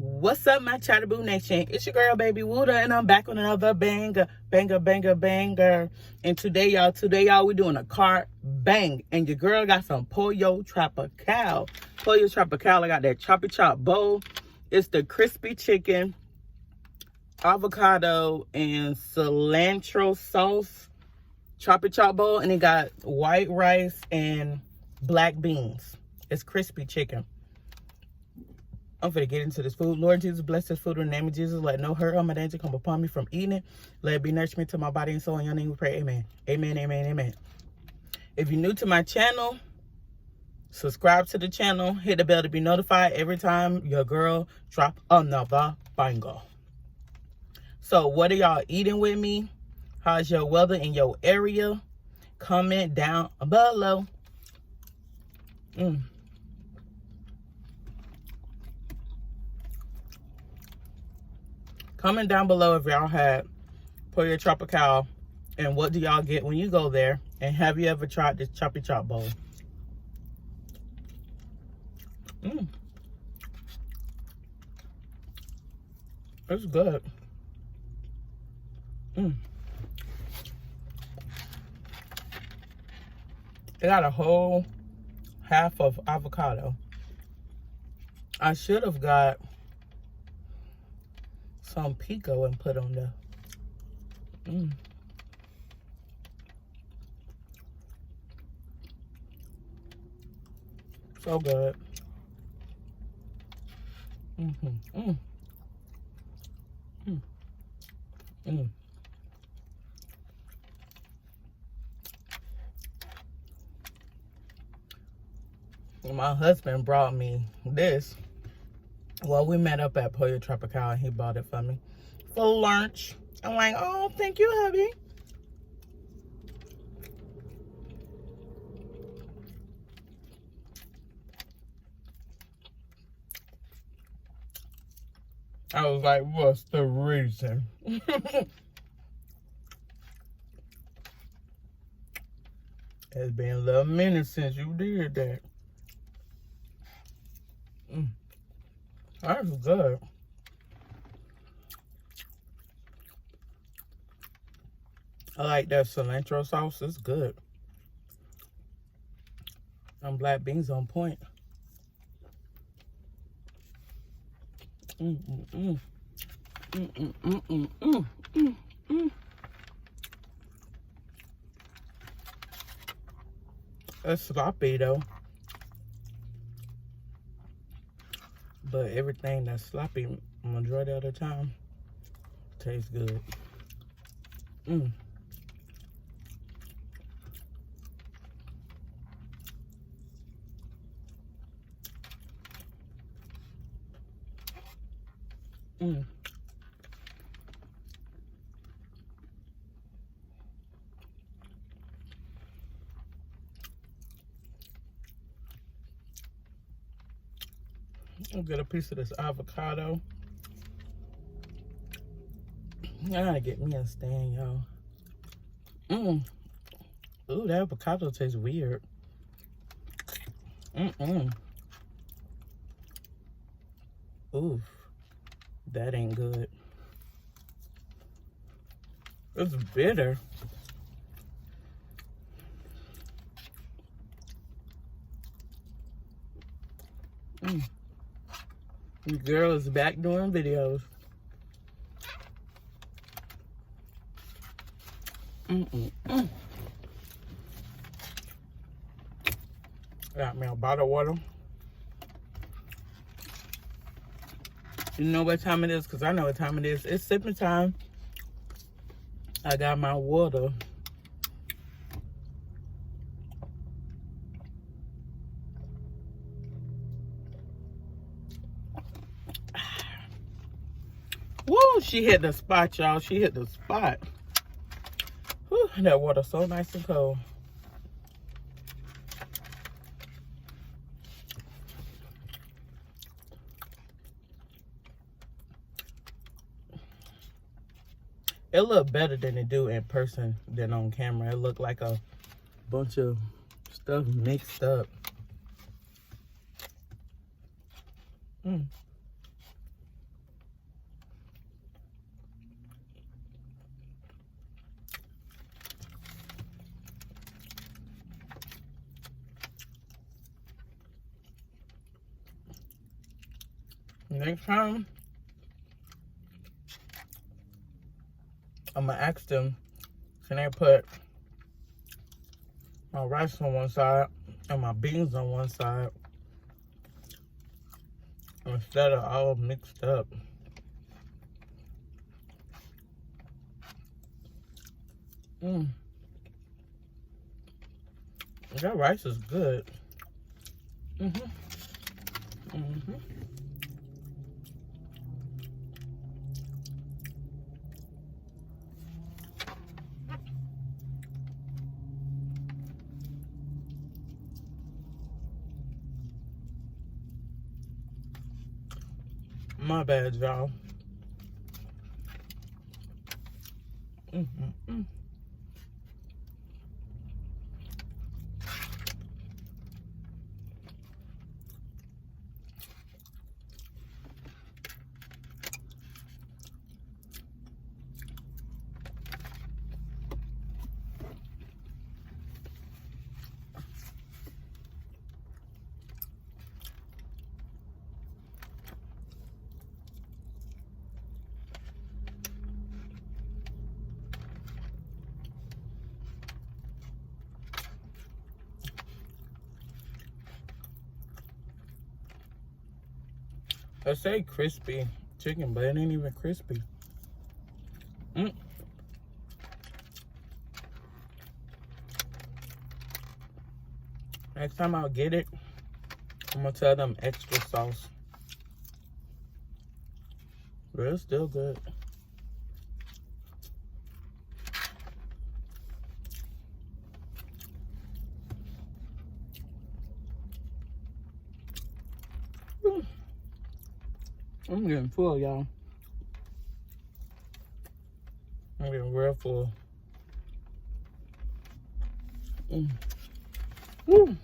What's up, my CHATTABOO nation? It's your girl, Baby Wooda, and I'm back with another banger. And today, y'all, we're doing a cart bang. And your girl got some Pollo Tropical. Pollo Tropical, I got that choppy chop bowl. It's the crispy chicken, avocado, and cilantro sauce choppy chop bowl. And it got white rice and black beans. It's crispy chicken. I'm finna get into this food. Lord Jesus, bless this food in the name of Jesus. Let no hurt or my danger come upon me from eating it. Let it be nourishment to my body and soul. In your name we pray, amen. Amen, amen, amen. If you're new to my channel, subscribe to the channel. Hit the bell to be notified every time your girl drop another banger. So what are y'all eating with me? How's your weather in your area? Comment down below. Comment down below if y'all had Pollo Tropical and what do y'all get when you go there, and have you ever tried this choppy chop bowl? It's good. It got a whole half of avocado. I should have got some pico and put on there. So good. My husband brought me this. Well, we met up at Pollo Tropical and he bought it for me for lunch. I'm like, oh, thank you, hubby. I was like, what's the reason? It's been a little minute since you did that. That's good. I like that cilantro sauce. It's good. Them black beans on point. It's sloppy though. But everything that's sloppy, majority of the time, tastes good. I'll get a piece of this avocado. I gotta get me a stand, y'all. Ooh, that avocado tastes weird. Oof, that ain't good. It's bitter. The girl is back doing videos. Got me a bottle of water. You know what time it is? Because I know what time it is. It's sipping time. I got my water. Woo, she hit the spot, y'all. She hit the spot. Whew, that water's so nice and cold. It looked better than it do in person than on camera. It looked like a bunch of stuff mixed up. Next time, I'm gonna ask them, can they put my rice on one side and my beans on one side instead of all mixed up. That rice is good. My bad, y'all. I say crispy chicken, but it ain't even crispy. Next time I'll get it, I'm gonna tell them extra sauce. But it's still good. I'm getting full, y'all. I'm getting real full. Woo.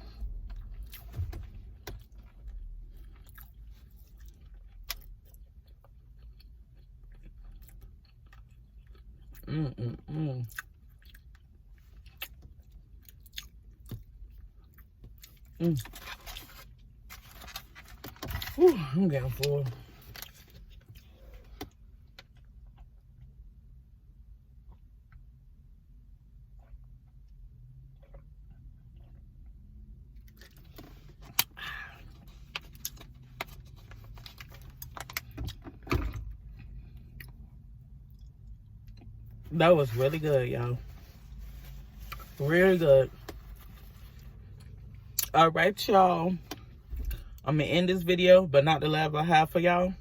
Whew, I'm getting full. That was really good, y'all. Really good. All right, y'all. I'm going to end this video, but not the last I have for y'all.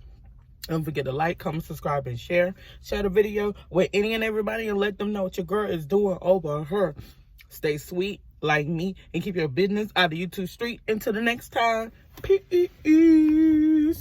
Don't forget to like, comment, subscribe, and share. Share the video with any and everybody and let them know what your girl is doing over her. Stay sweet like me and keep your business out of YouTube street. Until the next time, peace.